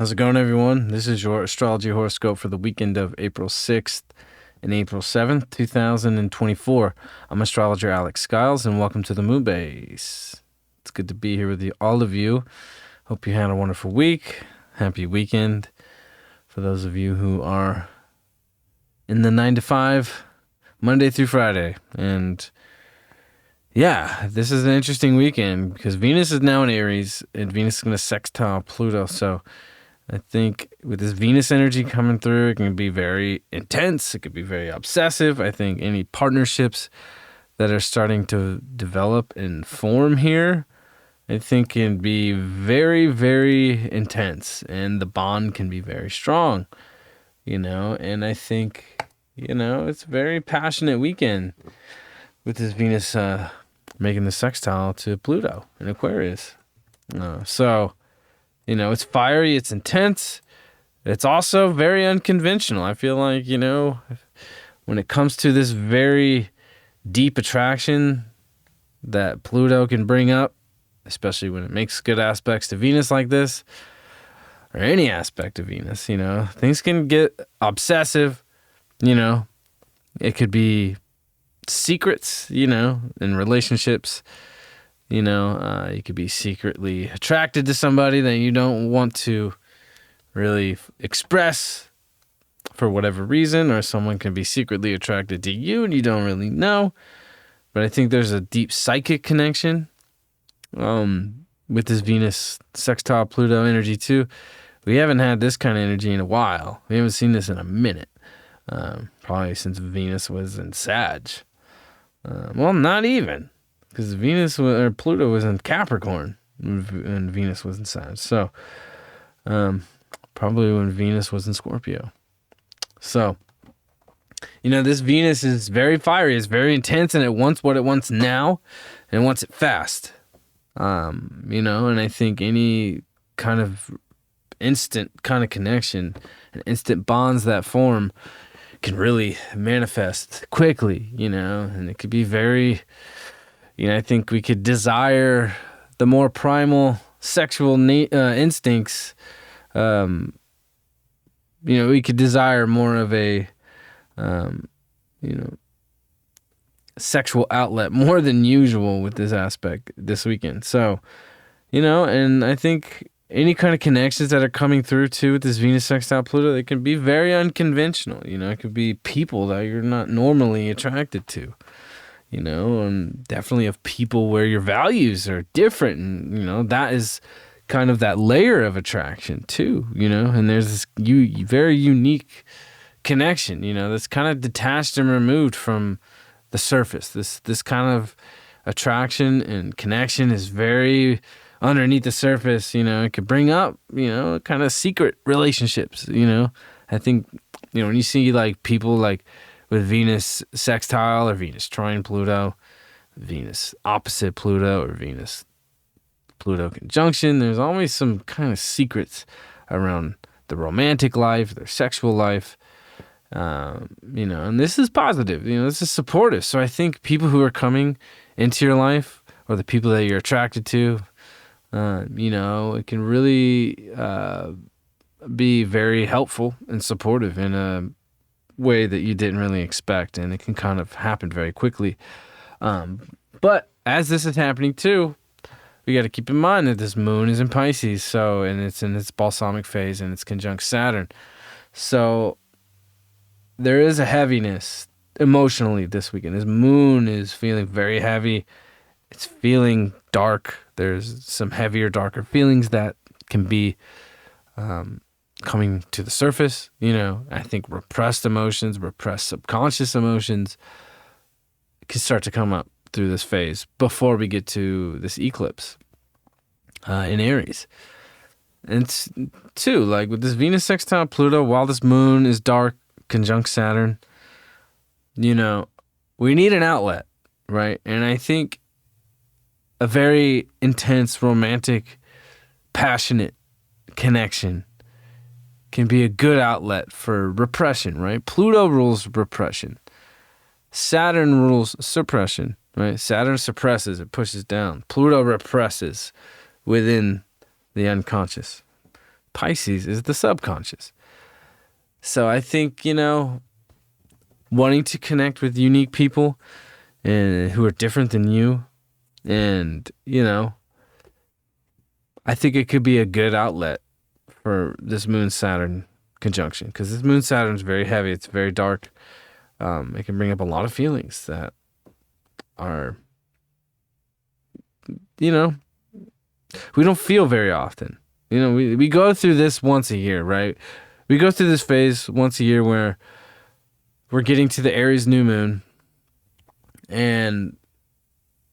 How's it going, everyone? This is your astrology horoscope for the weekend of April 6th and April 7th, 2024. I'm astrologer Alex Skyles, and welcome to the Moon Base. It's good to be here with all of you. Hope you had a wonderful week. Happy weekend. For those of you who are in the 9 to 5, Monday through Friday. And yeah, this is an interesting weekend because Venus is now in Aries, and Venus is going to sextile Pluto. So I think with this Venus energy coming through, it can be very intense. It could be very obsessive. I think any partnerships that are starting to develop and form here, I think can be very, very intense. And the bond can be very strong, And I think, it's a very passionate weekend with this Venus making the sextile to Pluto in Aquarius. It's fiery, it's intense. It's also very unconventional. I feel like, when it comes to this very deep attraction that Pluto can bring up, especially when it makes good aspects to Venus like this, or any aspect of Venus, things can get obsessive, It could be secrets, in relationships. You could be secretly attracted to somebody that you don't want to really express for whatever reason, or someone can be secretly attracted to you and you don't really know. But I think there's a deep psychic connection with this Venus sextile Pluto energy too. We haven't had this kind of energy in a while. We haven't seen this in a minute. Probably since Venus was in Sag. Well, not even. Because Pluto was in Capricorn when Venus was in Sag. So, probably when Venus was in Scorpio. So, this Venus is very fiery. It's very intense, and it wants what it wants now, and it wants it fast. And I think any kind of instant kind of connection and instant bonds that form can really manifest quickly, and it could be very... I think we could desire the more primal sexual instincts. We could desire more of a, sexual outlet more than usual with this aspect this weekend. So, and I think any kind of connections that are coming through too with this Venus sextile Pluto, they can be very unconventional. It could be people that you're not normally attracted to. And definitely of people where your values are different. And, that is kind of that layer of attraction too, and there's this very unique connection, that's kind of detached and removed from the surface. This kind of attraction and connection is very underneath the surface, it could bring up, kind of secret relationships, I think, when you see like people like with Venus sextile or Venus trine Pluto, Venus opposite Pluto, or Venus Pluto conjunction, there's always some kind of secrets around the romantic life, their sexual life, and this is positive, this is supportive. So I think people who are coming into your life, or the people that you're attracted to, it can really be very helpful and supportive in a way that you didn't really expect, and it can kind of happen very quickly. But as this is happening too, we got to keep in mind that this moon is in Pisces, and it's in its balsamic phase, and it's conjunct Saturn. So there is a heaviness emotionally this weekend. This moon is feeling very heavy. It's feeling dark. There's some heavier, darker feelings that can be coming to the surface. I think repressed emotions, repressed subconscious emotions can start to come up through this phase before we get to this eclipse in Aries. And too, like with this Venus sextile Pluto, while this moon is dark, conjunct Saturn, we need an outlet, right? And I think a very intense, romantic, passionate connection can be a good outlet for repression, right? Pluto rules repression. Saturn rules suppression, right? Saturn suppresses, it pushes down. Pluto represses within the unconscious. Pisces is the subconscious. So I think, wanting to connect with unique people and who are different than you, and, I think it could be a good outlet for this Moon-Saturn conjunction, because this Moon-Saturn is very heavy. It's very dark. It can bring up a lot of feelings that are, we don't feel very often. We go through this once a year, right? We go through this phase once a year where we're getting to the Aries new moon, and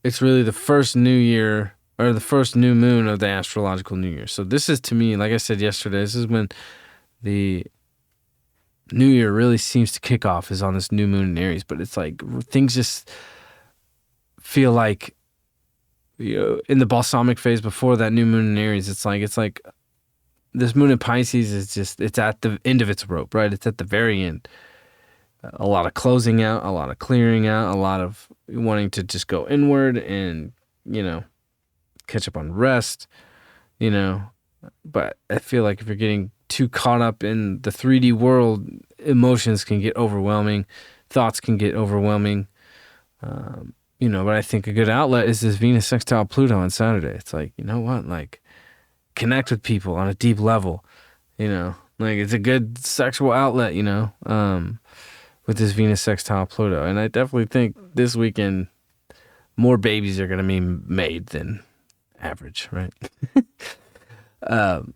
it's really the first new year, or the first new moon of the astrological new year. So this is, to me, like I said yesterday, this is when the new year really seems to kick off, is on this new moon in Aries. But it's like things just feel like, in the balsamic phase before that new moon in Aries, it's like this moon in Pisces it's at the end of its rope, right? It's at the very end. A lot of closing out, a lot of clearing out, a lot of wanting to just go inward and, catch up on rest, But I feel like if you're getting too caught up in the 3D world, emotions can get overwhelming, thoughts can get overwhelming. But I think a good outlet is this Venus sextile Pluto on Saturday. It's like, like, connect with people on a deep level, like it's a good sexual outlet, with this Venus sextile Pluto. And I definitely think this weekend more babies are going to be made than average, right? And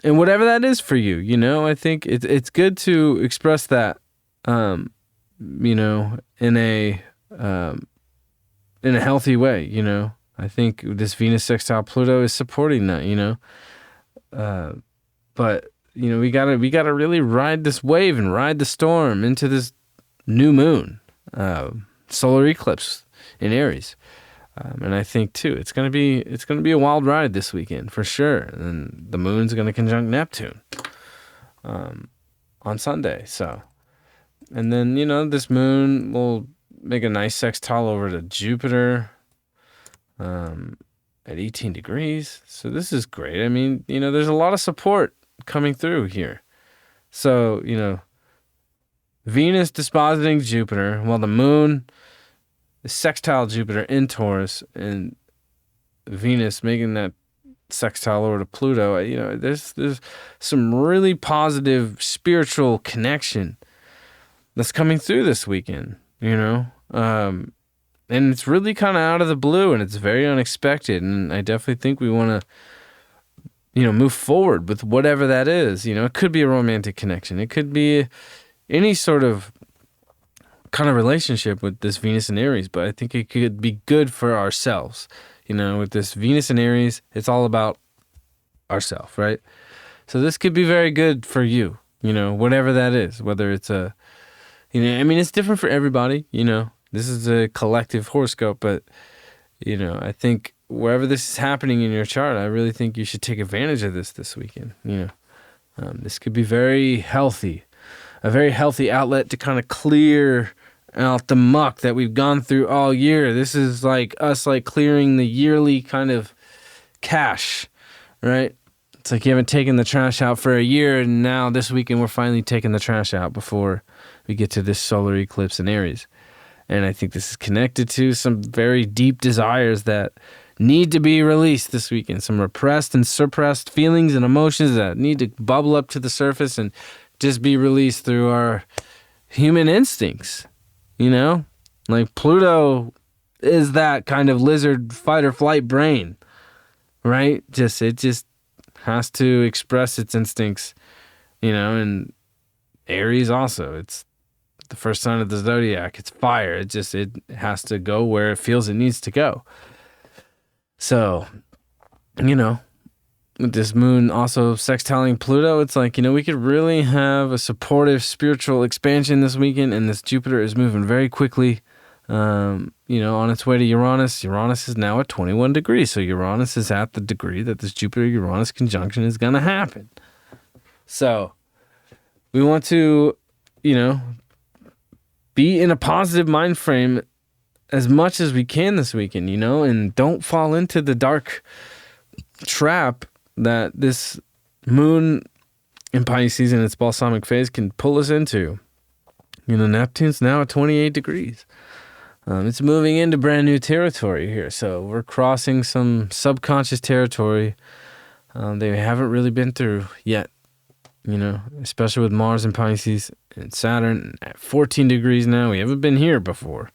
whatever that is for you, I think it's good to express that, in a healthy way, I think this Venus sextile Pluto is supporting that, but we gotta really ride this wave and ride the storm into this new moon, solar eclipse in Aries. And I think too, it's gonna be a wild ride this weekend for sure. And the moon's gonna conjunct Neptune on Sunday. So, and then this moon will make a nice sextile over to Jupiter at 18 degrees. So this is great. I mean, there's a lot of support coming through here. So Venus dispositing Jupiter, while the moon is sextile Jupiter in Taurus, and Venus making that sextile over to Pluto. There's some really positive spiritual connection that's coming through this weekend, and it's really kind of out of the blue, and it's very unexpected, and I definitely think we want to move forward with whatever that is. It could be a romantic connection, it could be any sort of kind of relationship with this Venus and Aries, but I think it could be good for ourselves. With this Venus and Aries, it's all about ourselves, right? So this could be very good for you, whatever that is, whether it's it's different for everybody, this is a collective horoscope, but, I think wherever this is happening in your chart, I really think you should take advantage of this weekend, this could be very healthy, a very healthy outlet to kind of clear out the muck that we've gone through all year. This is like us clearing the yearly kind of cache, right? It's like you haven't taken the trash out for a year, and now this weekend we're finally taking the trash out before we get to this solar eclipse in Aries. And I think this is connected to some very deep desires that need to be released this weekend, some repressed and suppressed feelings and emotions that need to bubble up to the surface and just be released through our human instincts. Like Pluto is that kind of lizard fight or flight brain, right? It just has to express its instincts, and Aries also, it's the first sign of the zodiac. It's fire. It has to go where it feels it needs to go. So, with this moon also sextiling Pluto, it's like, we could really have a supportive spiritual expansion this weekend, and this Jupiter is moving very quickly, on its way to Uranus. Uranus is now at 21 degrees, so Uranus is at the degree that this Jupiter-Uranus conjunction is going to happen. So, we want to, be in a positive mind frame as much as we can this weekend, and don't fall into the dark trap that this Moon in Pisces in its balsamic phase can pull us into. Neptune's now at 28 degrees. It's moving into brand new territory here. So we're crossing some subconscious territory they haven't really been through yet. Especially with Mars and Pisces and Saturn at 14 degrees now. We haven't been here before.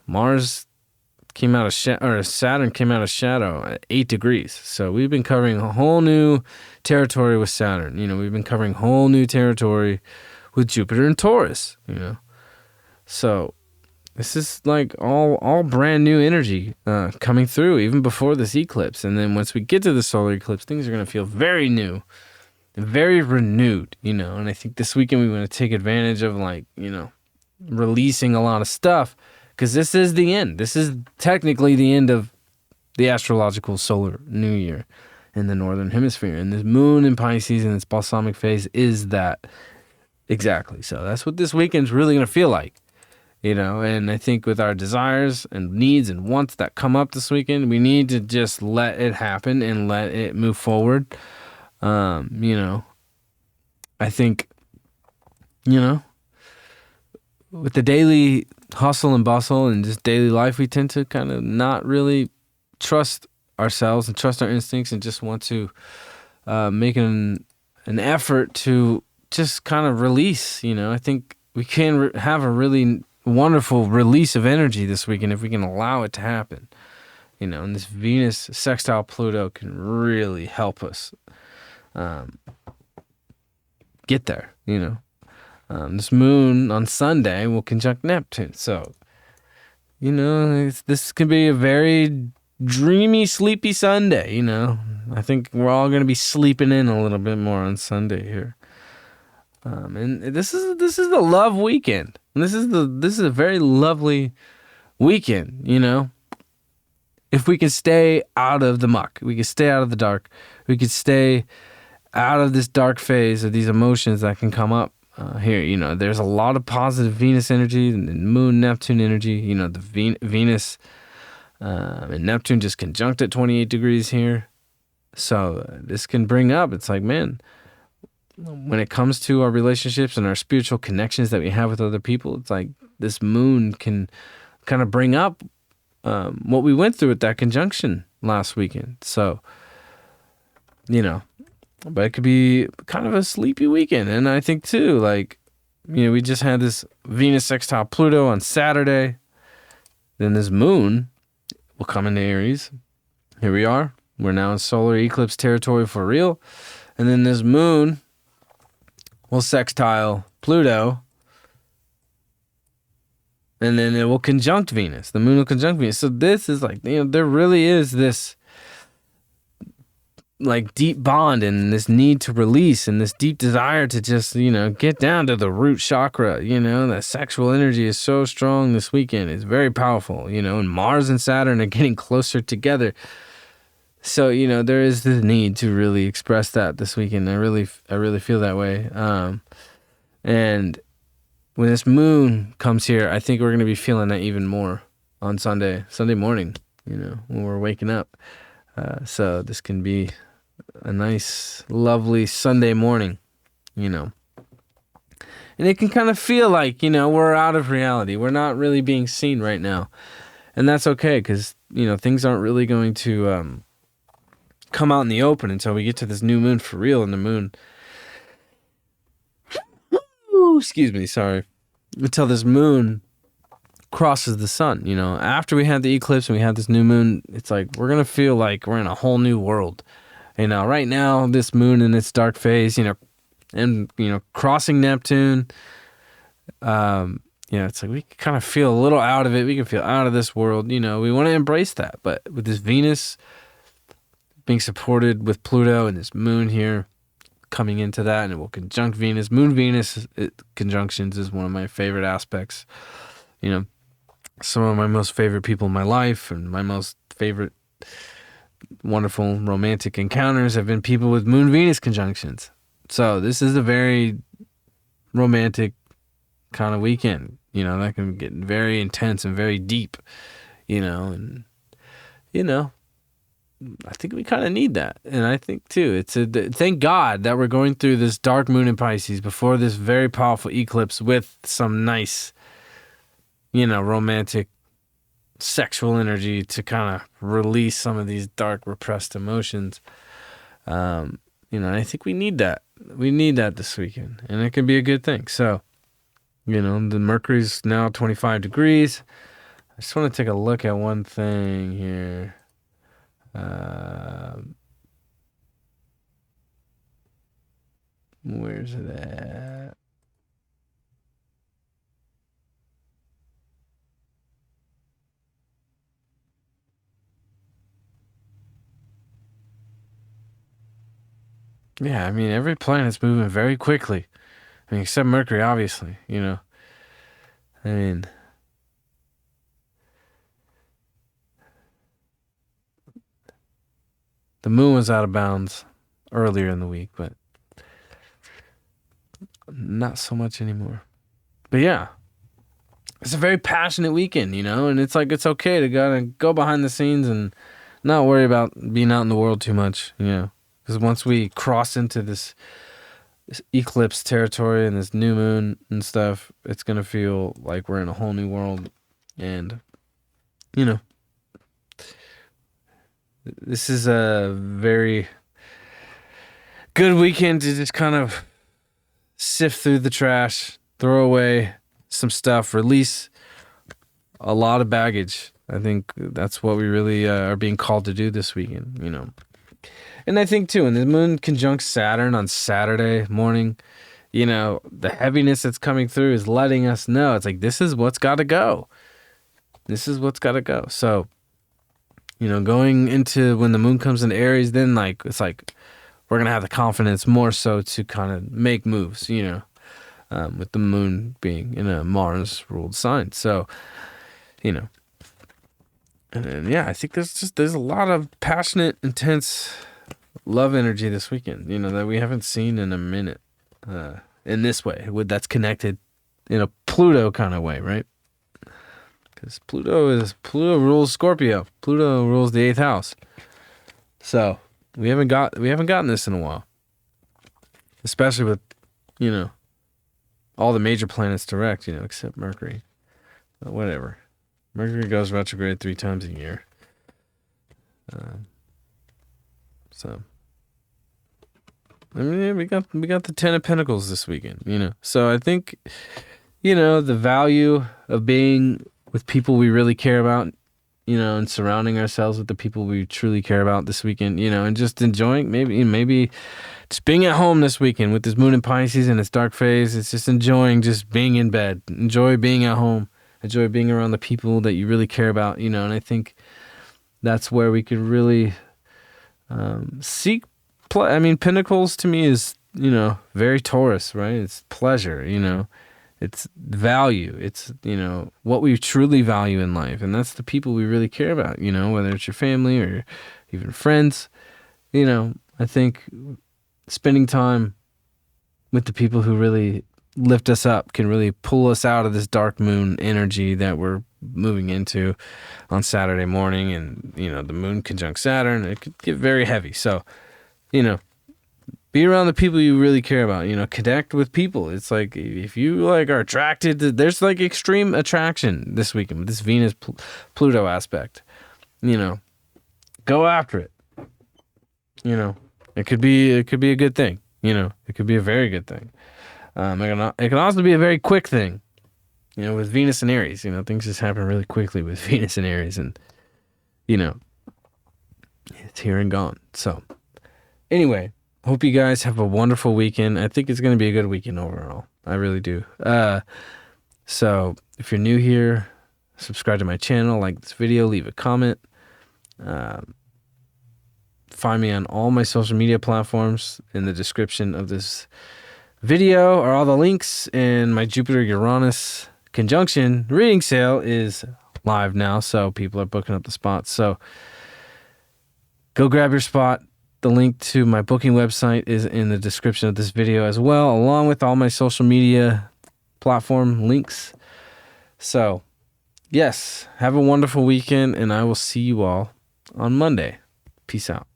Mars came out of Saturn came out of shadow at 8 degrees. So we've been covering a whole new territory with Saturn. We've been covering whole new territory with Jupiter and Taurus. So this is like all brand new energy coming through even before this eclipse. And then once we get to the solar eclipse, things are going to feel very new. Very renewed, and I think this weekend we want to take advantage of releasing a lot of stuff because this is the end. This is technically the end of the astrological solar new year in the northern hemisphere. And this moon in Pisces in its balsamic phase is that exactly. So that's what this weekend's really going to feel like, and I think with our desires and needs and wants that come up this weekend, we need to just let it happen and let it move forward. I think, with the daily hustle and bustle and just daily life, we tend to kind of not really trust ourselves and trust our instincts and just want to make an effort to just kind of release. I think we can have a really wonderful release of energy this weekend if we can allow it to happen. And this Venus sextile Pluto can really help us get there. This moon on Sunday will conjunct Neptune, so this could be a very dreamy, sleepy Sunday. I think we're all going to be sleeping in a little bit more on Sunday here. And this is the love weekend. And this is a very lovely weekend. If we can stay out of the muck, we can stay out of the dark, we could stay out of this dark phase of these emotions that can come up here. There's a lot of positive Venus energy and Moon Neptune energy. The Venus and Neptune just conjunct at 28 degrees here. So this can bring up, it's like, man, when it comes to our relationships and our spiritual connections that we have with other people, it's like this moon can kind of bring up what we went through with that conjunction last weekend. So, but it could be kind of a sleepy weekend. And I think too, we just had this Venus sextile Pluto on Saturday. Then this moon will come into Aries. Here we are. We're now in solar eclipse territory for real. And then this moon will sextile Pluto. And then it will conjunct Venus. The moon will conjunct Venus. So this is there really is this deep bond and this need to release and this deep desire to just, get down to the root chakra. That sexual energy is so strong this weekend. It's very powerful, and Mars and Saturn are getting closer together. So, there is the need to really express that this weekend. I really feel that way. And when this moon comes here, I think we're going to be feeling that even more on Sunday morning, when we're waking up. So this can be a nice, lovely Sunday morning, And it can kind of feel like, we're out of reality. We're not really being seen right now. And that's okay because, things aren't really going to come out in the open until we get to this new moon for real. And the moon... excuse me, sorry. Until this moon crosses the sun, After we had the eclipse and we had this new moon, it's like we're going to feel like we're in a whole new world. Right now, this moon in its dark phase, and, crossing Neptune, it's like we kind of feel a little out of it. We can feel out of this world. We want to embrace that. But with this Venus being supported with Pluto and this moon here coming into that, and it will conjunct Venus. Moon-Venus conjunctions is one of my favorite aspects. Some of my most favorite people in my life and my most favorite wonderful romantic encounters have been people with Moon-Venus conjunctions. So this is a very romantic kind of weekend, that can get very intense and very deep, and, I think we kind of need that. And I think, too, thank God that we're going through this dark moon in Pisces before this very powerful eclipse with some nice, romantic, sexual energy to kind of release some of these dark, repressed emotions. I think we need that. We need that this weekend, and it can be a good thing. So, the Mercury's now 25 degrees. I just want to take a look at one thing here. Where's it at? Yeah, I mean, every planet's moving very quickly. I mean, except Mercury, obviously, I mean, the moon was out of bounds earlier in the week, but not so much anymore. But yeah, it's a very passionate weekend, and it's like it's okay to go behind the scenes and not worry about being out in the world too much, because once we cross into this eclipse territory and this new moon and stuff, it's gonna feel like we're in a whole new world, and this is a very good weekend to just kind of sift through the trash, throw away some stuff, release a lot of baggage. I think that's what we really are being called to do this weekend, And I think, too, when the moon conjuncts Saturn on Saturday morning, the heaviness that's coming through is letting us know. It's like, this is what's got to go. This is what's got to go. So, going into when the moon comes into Aries, then, it's like we're going to have the confidence more so to kind of make moves, with the moon being in a Mars-ruled sign. So, and then, I think there's a lot of passionate, intense love energy this weekend, that we haven't seen in a minute, in this way, that's connected in a Pluto kind of way, right? Because Pluto rules Scorpio. Pluto rules the 8th house. So we haven't gotten this in a while, especially with all the major planets direct, except Mercury. But whatever. Mercury goes retrograde 3 times a year. So, I mean, we got the 10 of Pentacles this weekend, So I think, the value of being with people we really care about, and surrounding ourselves with the people we truly care about this weekend, and just enjoying maybe just being at home this weekend with this moon in Pisces and its dark phase. It's just enjoying just being in bed, enjoy being at home, enjoy being around the people that you really care about, and I think that's where we could really seek. I mean, Pentacles to me is, very Taurus, right? It's pleasure, it's value. It's, what we truly value in life. And that's the people we really care about, whether it's your family or even friends. I think spending time with the people who really lift us up can really pull us out of this dark moon energy that we're moving into on Saturday morning. And, the moon conjunct Saturn, it could get very heavy. So, be around the people you really care about, connect with people. It's like, if you are attracted to, there's extreme attraction this weekend with this Venus Pluto aspect, go after it. It could be a good thing, it could be a very good thing. It can also be a very quick thing, with Venus and Aries, things just happen really quickly with Venus and Aries, and, it's here and gone. So anyway, hope you guys have a wonderful weekend. I think it's going to be a good weekend overall. I really do. So if you're new here, subscribe to my channel, like this video, leave a comment. Find me on all my social media platforms. In the description of this video are all the links, and my Jupiter-Uranus conjunction reading sale is live now, so people are booking up the spots. So go grab your spot. The link to my booking website is in the description of this video as well, along with all my social media platform links. So, yes, have a wonderful weekend, and I will see you all on Monday. Peace out.